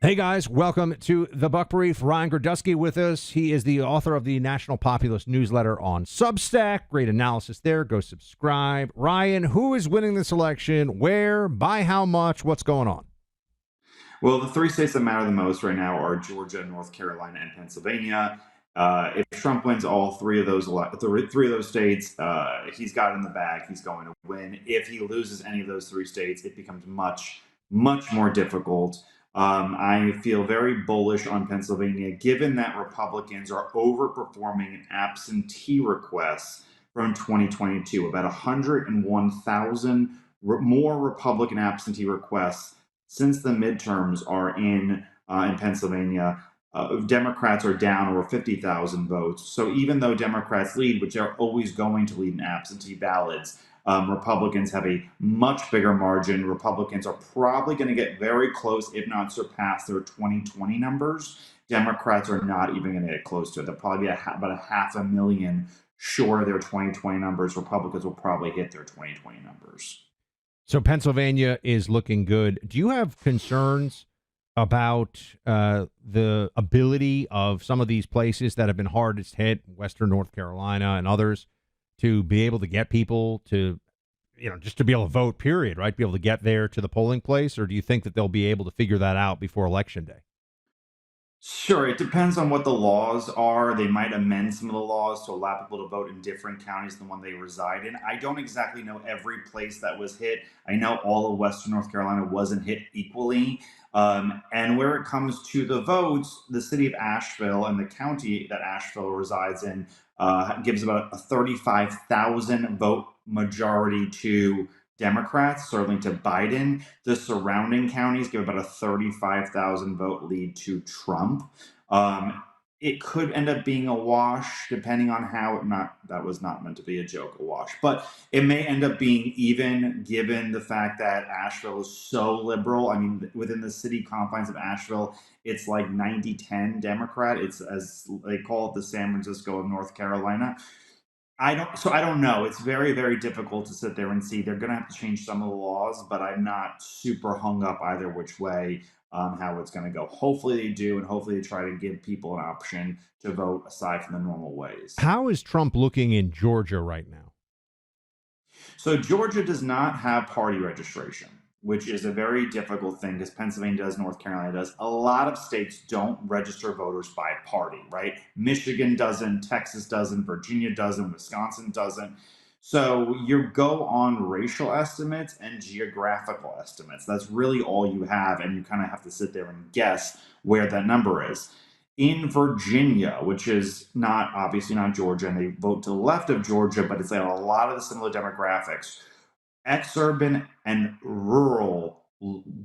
Hey guys, welcome to the Buck Brief. Ryan Girdusky with us. He is the author of the National Populist newsletter on Substack. Great analysis there. Go subscribe. Ryan, who is winning this election? Where? By how much? What's going on? Well, the three states that matter the most right now are Georgia, North Carolina, and Pennsylvania. If Trump wins all three of those states, he's got it in the bag. He's going to win. If he loses any of those three states, it becomes much, much more difficult. I feel very bullish on Pennsylvania, given that Republicans are overperforming in absentee requests from 2022. About 101,000 more Republican absentee requests since the midterms are in Pennsylvania. Democrats are down over 50,000 votes. So even though Democrats lead, which they're always going to lead in absentee ballots, Republicans have a much bigger margin. Republicans are probably going to get very close, if not surpass their 2020 numbers. Democrats are not even going to get close to it. They'll probably be about 500,000 short of their 2020 numbers. Republicans will probably hit their 2020 numbers. So Pennsylvania is looking good. Do you have concerns about the ability of some of these places that have been hardest hit, Western North Carolina and others, to be able to get people to, just to be able to vote, period, right? Be able to get there to the polling place? Or do you think that they'll be able to figure that out before Election Day? Sure, it depends on what the laws are. They might amend some of the laws to allow people to vote in different counties than the one they reside in. I don't exactly know every place that was hit. I know all of Western North Carolina wasn't hit equally. And where it comes to the votes, the city of Asheville and the county that Asheville resides in gives about a 35,000 vote majority to Democrats, certainly to Biden. The surrounding counties give about a 35,000 vote lead to Trump. It could end up being a wash, depending on how that was not meant to be a joke, a wash, but it may end up being even, given the fact that Asheville is so liberal. I mean, within the city confines of Asheville, it's like 90-10 Democrat. It's, as they call it, the San Francisco of North Carolina. I don't know. It's very, very difficult to sit there and see. They're going to have to change some of the laws, but I'm not super hung up either which way how it's going to go. Hopefully they do, and hopefully they try to give people an option to vote aside from the normal ways. How is Trump looking in Georgia right now? So Georgia does not have party registration, which is a very difficult thing because Pennsylvania does, North Carolina does. A lot of states don't register voters by party, right? Michigan doesn't, Texas doesn't, Virginia doesn't, Wisconsin doesn't. So you go on racial estimates and geographical estimates. That's really all you have, and you kind of have to sit there and guess where that number is. In Virginia, which is not obviously not Georgia, and they vote to the left of Georgia, but it's got a lot of the similar demographics. Exurban and rural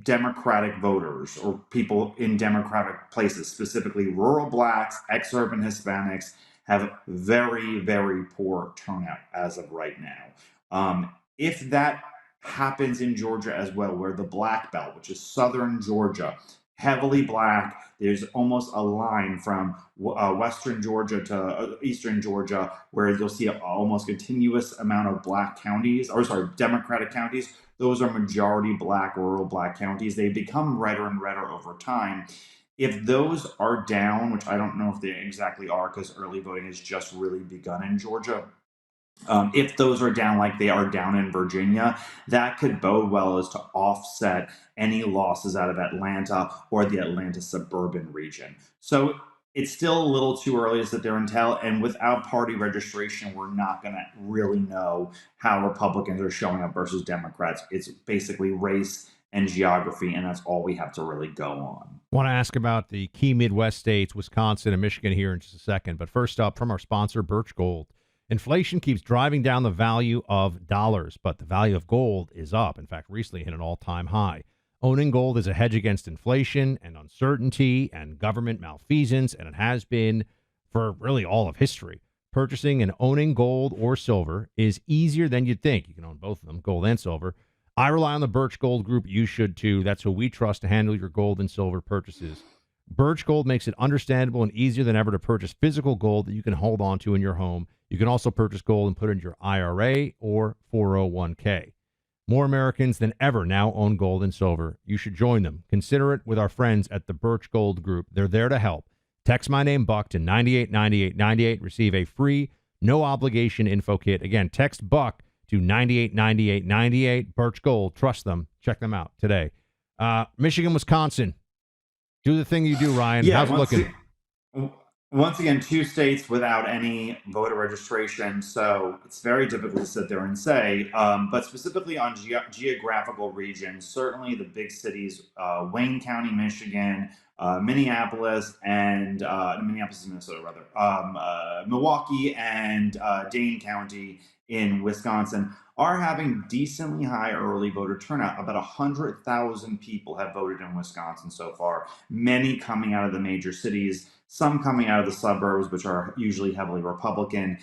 Democratic voters, or people in Democratic places, specifically rural blacks, exurban Hispanics, have very, very poor turnout as of right now. If that happens in Georgia as well, where the Black Belt, which is southern Georgia, heavily black. There's almost a line from western Georgia to eastern Georgia where you'll see an almost continuous amount of black counties, or sorry, Democratic counties. Those are majority black, rural black counties. They become redder and redder over time. If those are down, which I don't know if they exactly are because early voting has just really begun in Georgia, if those are down like they are down in Virginia, that could bode well as to offset any losses out of Atlanta or the Atlanta suburban region. So it's still a little too early to sit there and tell. And without party registration, we're not going to really know how Republicans are showing up versus Democrats. It's basically race and geography, and that's all we have to really go on. I want to ask about the key Midwest states, Wisconsin and Michigan, here in just a second. But first up, from our sponsor, Birch Gold. Inflation keeps driving down the value of dollars, but the value of gold is up. In fact, recently hit an all-time high. Owning gold is a hedge against inflation and uncertainty and government malfeasance, and it has been for really all of history. Purchasing and owning gold or silver is easier than you'd think. You can own both of them, gold and silver. I rely on the Birch Gold Group. You should too. That's who we trust to handle your gold and silver purchases. Birch Gold makes it understandable and easier than ever to purchase physical gold that you can hold on to in your home. You can also purchase gold and put it in your IRA or 401k. More Americans than ever now own gold and silver. You should join them. Consider it with our friends at the Birch Gold Group. They're there to help. Text my name, Buck, to 989898. Receive a free, no obligation info kit. Again, text Buck to 989898. Birch Gold. Trust them. Check them out today. Michigan, Wisconsin. Do the thing you do, Ryan. Yeah, how's it looking? Once again, two states without any voter registration, so it's very difficult to sit there and say. But specifically on geographical regions, certainly the big cities, Wayne County, Michigan, Minneapolis, and Minneapolis, Minnesota, rather, Milwaukee, and Dane County in Wisconsin are having decently high early voter turnout. About 100,000 people have voted in Wisconsin so far, many coming out of the major cities, some coming out of the suburbs, which are usually heavily Republican.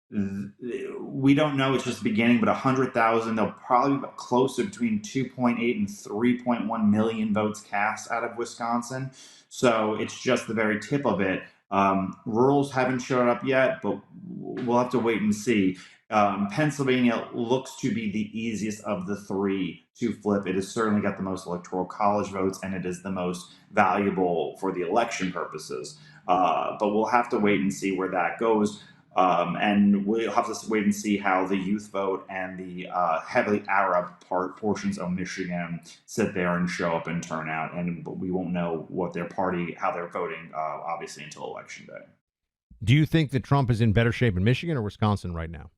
We don't know, it's just the beginning, but 100,000, they'll probably be closer between 2.8 and 3.1 million votes cast out of Wisconsin. So it's just the very tip of it. Rurals haven't showed up yet, but we'll have to wait and see. Pennsylvania looks to be the easiest of the three to flip. It has certainly got the most electoral college votes, and it is the most valuable for the election purposes. But we'll have to wait and see where that goes. And we'll have to wait and see how the youth vote and the heavily Arab portions of Michigan sit there and show up and turn out. And we won't know what their party, how they're voting, obviously, until Election Day. Do you think that Trump is in better shape in Michigan or Wisconsin right now?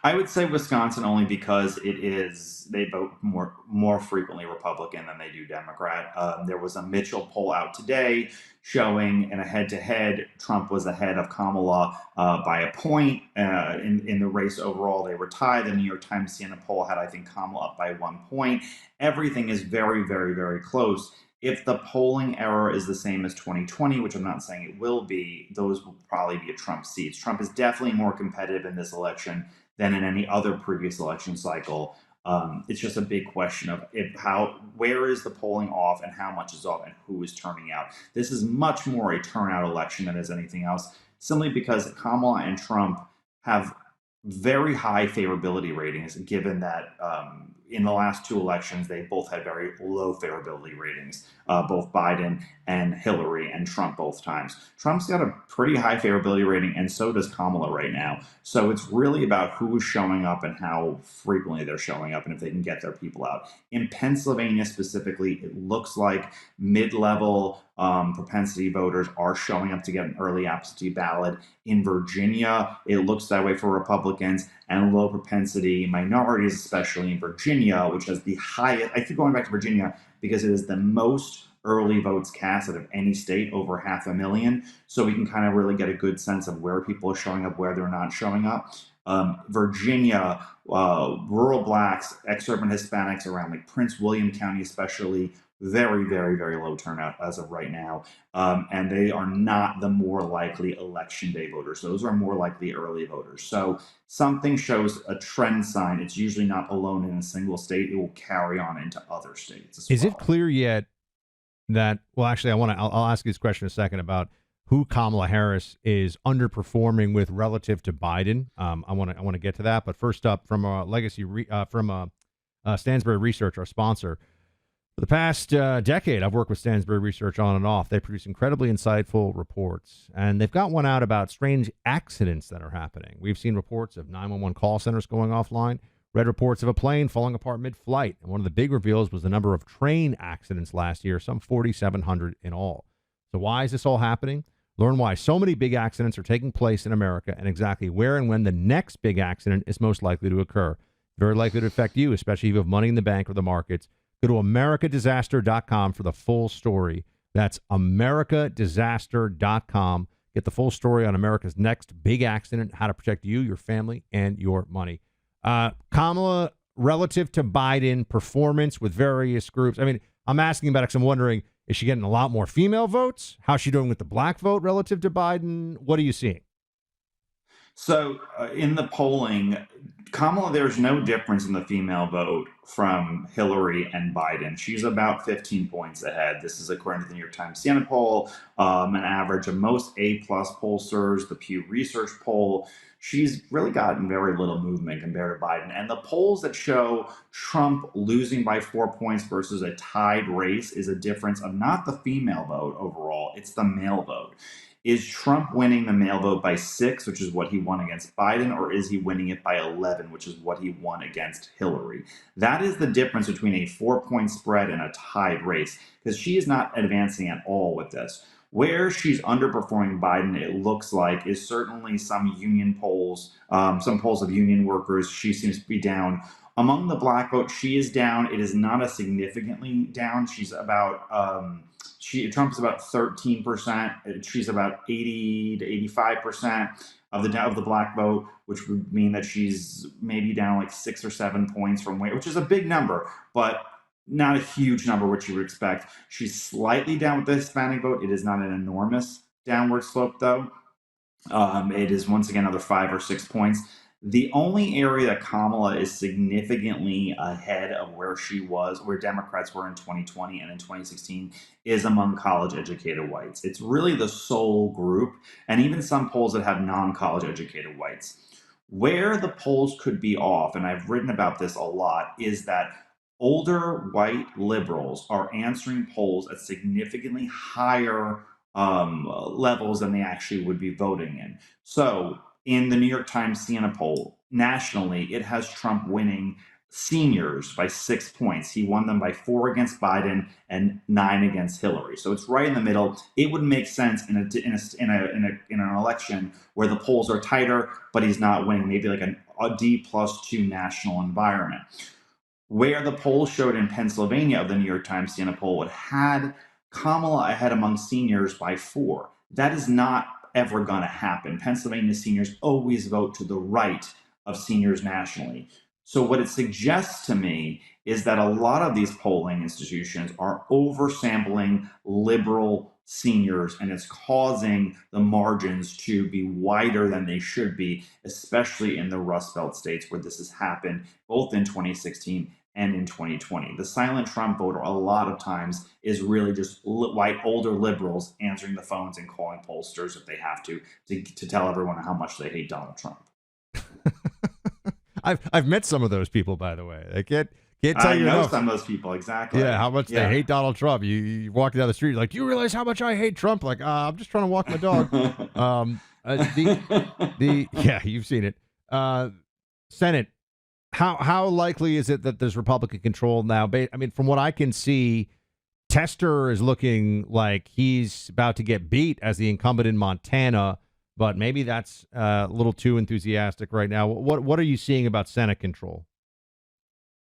I would say Wisconsin only because they vote more frequently Republican than they do Democrat. There was a Mitchell poll out today showing in a head-to-head, Trump was ahead of Kamala by a point in the race overall. They were tied. The New York Times CNN poll had, I think, Kamala up by 1 point. Everything is very, very, very close. If the polling error is the same as 2020, which I'm not saying it will be, those will probably be at Trump seats. Trump is definitely more competitive in this election than in any other previous election cycle. It's just a big question of where is the polling off and how much is off and who is turning out. This is much more a turnout election than is anything else, simply because Kamala and Trump have very high favorability ratings, given that in the last two elections, they both had very low favorability ratings, both Biden and Hillary and Trump both times. Trump's got a pretty high favorability rating, and so does Kamala right now. So it's really about who is showing up and how frequently they're showing up and if they can get their people out. In Pennsylvania specifically, it looks like mid-level propensity voters are showing up to get an early absentee ballot. In Virginia, it looks that way for Republicans, and low propensity minorities, especially in Virginia, which has the highest. I keep going back to Virginia because it is the most early votes cast out of any state, over 500,000. So we can kind of really get a good sense of where people are showing up, where they're not showing up. Virginia, rural blacks, ex-urban Hispanics around like Prince William County especially, very, very, very low turnout as of right now. And they are not the more likely election day voters. Those are more likely early voters. So something shows a trend sign. It's usually not alone in a single state. It will carry on into other states as well. Is it clear yet that, well, actually, I'll ask you this question in a second about who Kamala Harris is underperforming with relative to Biden. I want to get to that. But first up, from Stansberry Research, our sponsor. For the past decade, I've worked with Stansberry Research on and off. They produce incredibly insightful reports, and they've got one out about strange accidents that are happening. We've seen reports of 911 call centers going offline, read reports of a plane falling apart mid-flight, and one of the big reveals was the number of train accidents last year, some 4,700 in all. So why is this all happening? Learn why so many big accidents are taking place in America and exactly where and when the next big accident is most likely to occur. Very likely to affect you, especially if you have money in the bank or the markets. Go to americadisaster.com for the full story. That's americadisaster.com. Get the full story on America's next big accident, how to protect you, your family, and your money. Kamala, relative to Biden, performance with various groups. I mean, I'm asking about it because I'm wondering, is she getting a lot more female votes? How's she doing with the black vote relative to Biden? What are you seeing? So in the polling, Kamala, there's no difference in the female vote from Hillary and Biden. She's about 15 points ahead. This is according to the New York Times CNN poll, an average of most A-plus pollsters, the Pew Research poll she's really gotten very little movement compared to Biden. And the polls that show Trump losing by 4 points versus a tied race is a difference of not the female vote overall, it's the male vote. Is Trump winning the male vote by 6, which is what he won against Biden, or is he winning it by 11, which is what he won against Hillary? That is the difference between a 4 point spread and a tied race, because she is not advancing at all with this. Where she's underperforming Biden, it looks like, is certainly some union polls, some polls of union workers. She seems to be down. Among the black vote, she is down. It is not a significantly down. She's about Trump's about 13%. She's about 80 to 85% of the black vote, which would mean that she's maybe down like 6 or 7 points from where, which is a big number, but not a huge number, which you would expect. She's slightly down with the Hispanic vote. It is not an enormous downward slope, though. It is once again another 5 or 6 points. The only area that Kamala is significantly ahead of where she was, where Democrats were in 2020 and in 2016, is among college educated whites. It's really the sole group, and even some polls that have non college educated whites. Where the polls could be off, and I've written about this a lot, is that older white liberals are answering polls at significantly higher levels than they actually would be voting in. So, in the New York Times Siena poll, nationally, it has Trump winning seniors by 6 points. He won them by 4 against Biden and 9 against Hillary. So it's right in the middle. It would make sense in an election where the polls are tighter, but he's not winning, maybe like a D+2 national environment. Where the poll showed in Pennsylvania of the New York Times Siena poll, it had Kamala ahead among seniors by 4. That is not ever going to happen. Pennsylvania seniors always vote to the right of seniors nationally. So what it suggests to me is that a lot of these polling institutions are oversampling liberal seniors, and it's causing the margins to be wider than they should be, especially in the Rust Belt states where this has happened both in 2016 and in 2020. The silent Trump voter a lot of times is really just white older liberals answering the phones and calling pollsters if they have to tell everyone how much they hate Donald Trump. I've met some of those people, by the way. I can't tell you enough. Some of those people, exactly. Yeah, how much they hate Donald Trump. You walking down the street, like, do you realize how much I hate Trump? Like, I'm just trying to walk my dog. Yeah, you've seen it. Senate. How likely is it that there's Republican control now? I mean, from what I can see, Tester is looking like he's about to get beat as the incumbent in Montana, but maybe that's a little too enthusiastic right now. What are you seeing about Senate control?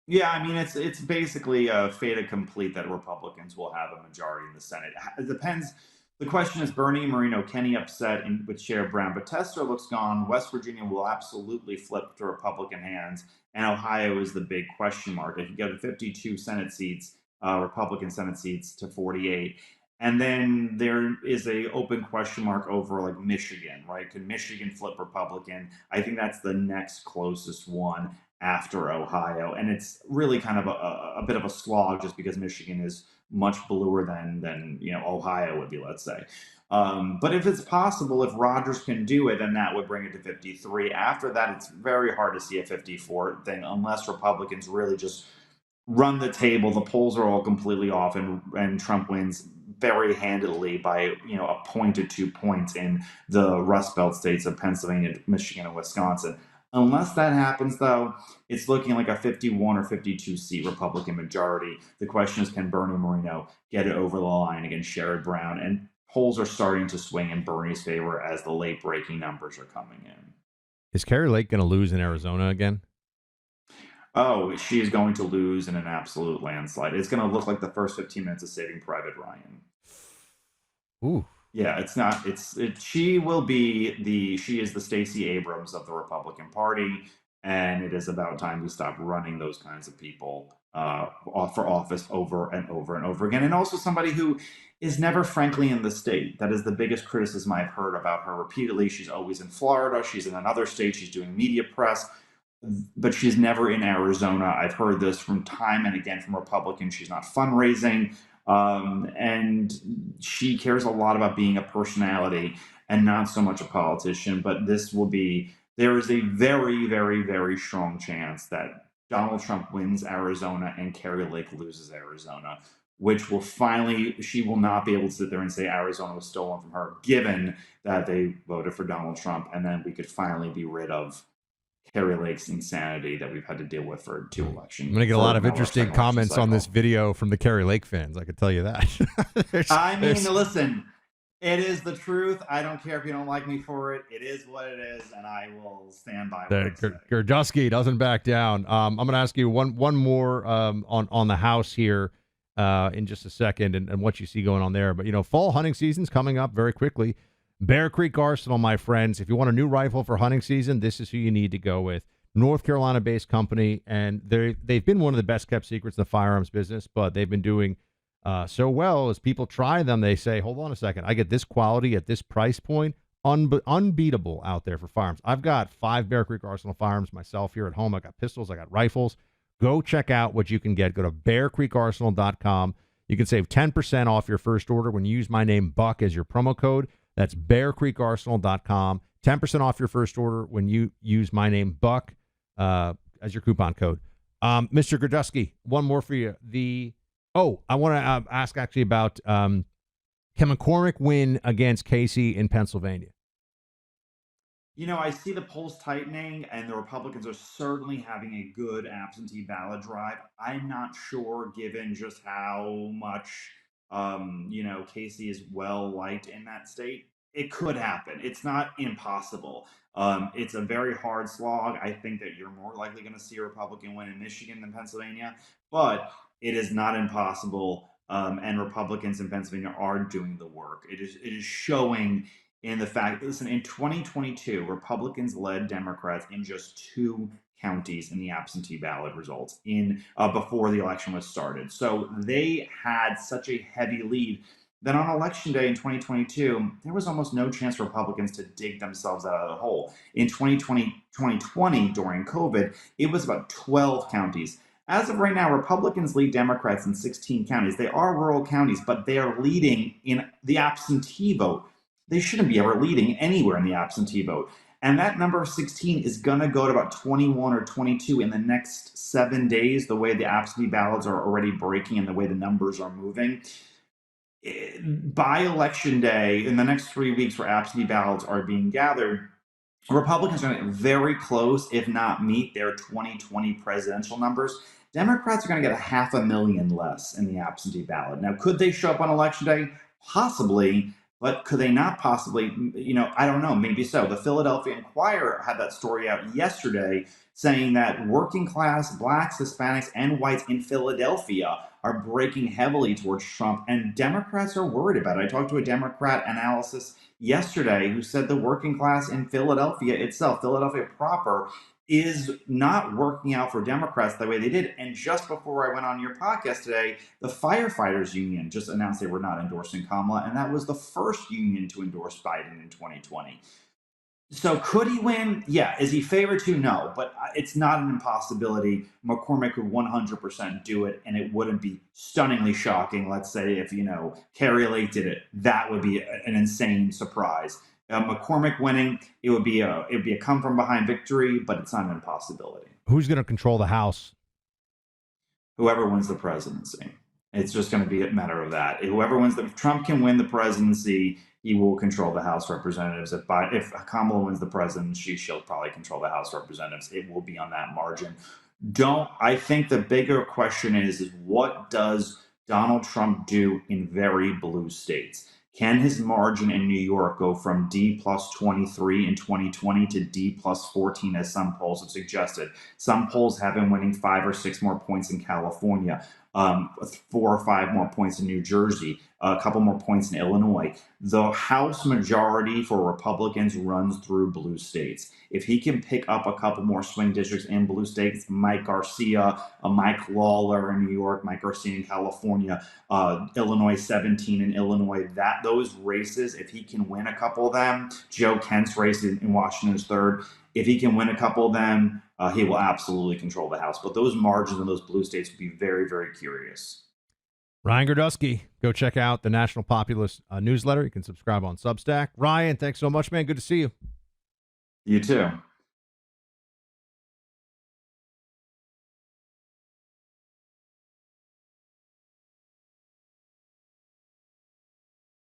Yeah, I mean, it's basically a fait accompli that Republicans will have a majority in the Senate. It depends. The question is Bernie Moreno, can he upset with Sherrod Brown? But Tester looks gone. West Virginia will absolutely flip to Republican hands, and Ohio is the big question mark. If you go to 52 Senate seats, Republican Senate seats to 48. And then there is a open question mark over like Michigan, right? Could Michigan flip Republican? I think that's the next closest one after Ohio. And it's really kind of a bit of a slog just because Michigan is much bluer than Ohio would be, let's say. But if it's possible, if Rogers can do it, then that would bring it to 53. After that, it's very hard to see a 54 thing unless Republicans really just run the table. The polls are all completely off, and Trump wins very handily by a point to 2 points in the Rust Belt states of Pennsylvania, Michigan, and Wisconsin. Unless that happens, though, it's looking like a 51 or 52 seat Republican majority. The question is, can Bernie Moreno get it over the line against Sherrod Brown? And polls are starting to swing in Bernie's favor as the late breaking numbers are coming in. Is Kari Lake going to lose in Arizona again? Oh, she is going to lose in an absolute landslide. It's going to look like the first 15 minutes of Saving Private Ryan. Ooh. Yeah, it's not. She will be she is the Stacey Abrams of the Republican Party, and it is about time we stop running those kinds of people for office over and over and over again. And also somebody who is never frankly in the state. That is the biggest criticism I've heard about her repeatedly. She's always in Florida. She's in another state. She's doing media press, but she's never in Arizona. I've heard this from time and again from Republicans. She's not fundraising. And she cares a lot about being a personality and not so much a politician. But this will be there is a very, very, very strong chance that Donald Trump wins Arizona and Carrie Lake loses Arizona, which will finally, she will not be able to sit there and say Arizona was stolen from her, given that they voted for Donald Trump. And then we could finally be rid of Carrie Lake's insanity that we've had to deal with for two elections. I'm going to get a lot of interesting comments on this video from the Carrie Lake fans. I could tell you that. I mean, listen, it is the truth. I don't care if you don't like me for it. It is what it is, and I will stand by what I say. Girdusky doesn't back down. I'm going to ask you one more on the House here in just a second and what you see going on there. But, you know, fall hunting season's coming up very quickly. Bear Creek Arsenal, my friends. If you want a new rifle for hunting season, this is who you need to go with. North Carolina-based company, and they've been one of the best-kept secrets in the firearms business, but they've been doing so well as people try them, they say, hold on a second, I get this quality at this price point, unbeatable out there for firearms. I've got 5 Bear Creek Arsenal firearms myself here at home. I got pistols, I got rifles. Go check out what you can get. Go to bearcreekarsenal.com. You can save 10% off your first order when you use my name, Buck, as your promo code. That's bearcreekarsenal.com. 10% off your first order when you use my name, Buck, as your coupon code. Mr. Girdusky, one more for you. I want to ask actually about can McCormick win against Casey in Pennsylvania? You know, I see the polls tightening, and the Republicans are certainly having a good absentee ballot drive. I'm not sure, given just how much, Casey is well liked in that state. It could happen. It's not impossible. It's a very hard slog. I think that you're more likely going to see a Republican win in Michigan than Pennsylvania, but it is not impossible. And Republicans in Pennsylvania are doing the work. It is showing in the fact, listen, in 2022, Republicans led Democrats in just 2 counties in the absentee ballot results before the election was started. So they had such a heavy lead that on election day in 2022, there was almost no chance for Republicans to dig themselves out of the hole. In 2020, during COVID, it was about 12 counties. As of right now, Republicans lead Democrats in 16 counties. They are rural counties, but they are leading in the absentee vote. They shouldn't be ever leading anywhere in the absentee vote. And that number of 16 is going to go to about 21 or 22 in the next 7 days, the way the absentee ballots are already breaking and the way the numbers are moving. By election day, in the next 3 weeks where absentee ballots are being gathered, Republicans are going to get very close, if not meet their 2020 presidential numbers. Democrats are going to get 500,000 less in the absentee ballot. Now, could they show up on election day? Possibly. But could they not possibly, I don't know, maybe so. The Philadelphia Inquirer had that story out yesterday saying that working class blacks, Hispanics, and whites in Philadelphia are breaking heavily towards Trump, and Democrats are worried about it. I talked to a Democrat analyst yesterday who said the working class in Philadelphia itself, Philadelphia proper, is not working out for Democrats the way they did. And just before I went on your podcast today, the firefighters union just announced they were not endorsing Kamala, and that was the first union to endorse Biden in 2020. So could he win? Yeah. Is he favored to? No, but it's not an impossibility. McCormick would 100% do it, and it wouldn't be stunningly shocking. Let's say if, Carrie Lake did it, that would be an insane surprise. McCormick winning, it would be a come from behind victory, but it's not an impossibility. Who's going to control the House? Whoever wins the presidency. It's just going to be a matter of that. Whoever wins, if Trump can win the presidency, he will control the House of Representatives. If Kamala wins the presidency, she'll probably control the House of Representatives. It will be on that margin. I think the bigger question is what does Donald Trump do in very blue states? Can his margin in New York go from D plus 23 in 2020 to D plus 14, as some polls have suggested? Some polls have him winning 5 or 6 more points in California, 4 or 5 more points in New Jersey, a couple more points in Illinois. The House majority for Republicans runs through blue states. If he can pick up a couple more swing districts in blue states, Mike Garcia, Mike Lawler in New York, Mike Garcia in California, Illinois 17 in Illinois, those races, if he can win a couple of them, Joe Kent's race in Washington is 3rd, if he can win a couple of them, he will absolutely control the House. But those margins in those blue states would be very, very curious. Ryan Girdusky, go check out the National Populist newsletter. You can subscribe on Substack. Ryan, thanks so much, man. Good to see you. You too.